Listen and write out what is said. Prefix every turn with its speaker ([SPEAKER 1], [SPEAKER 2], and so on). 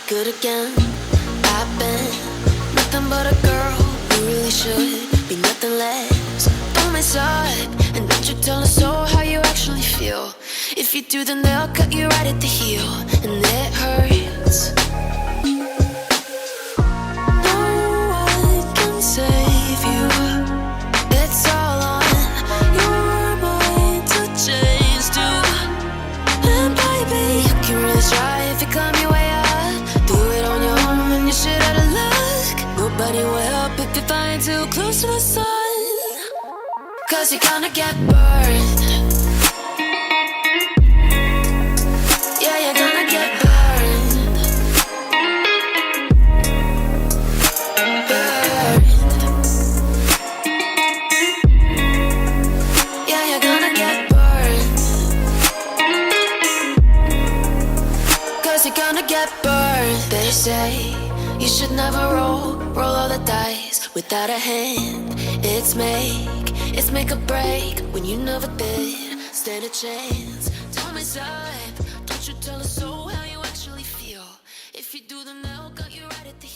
[SPEAKER 1] good again. I've been nothing but a girl who really should be nothing less. Don't mess up and don't you tell us so how you actually feel. If you do, then they'll cut you right at the heel, and it hurts. No one can save you. It's all on your mind to change too. And baby, you can really try if you climb your way up. Do it on your own and you shit out of luck. Nobody will help if you're flying too close to the sun. 'Cause you're gonna get burned. Yeah, you're gonna get burned. Burned. Yeah, you're gonna get burned. 'Cause you're gonna get burned. They say you should never roll all the dice without a hand. It's make or break when you never did stand a chance. Tell me, son, don't you tell us so how you actually feel. If you do, then they'll cut you right at the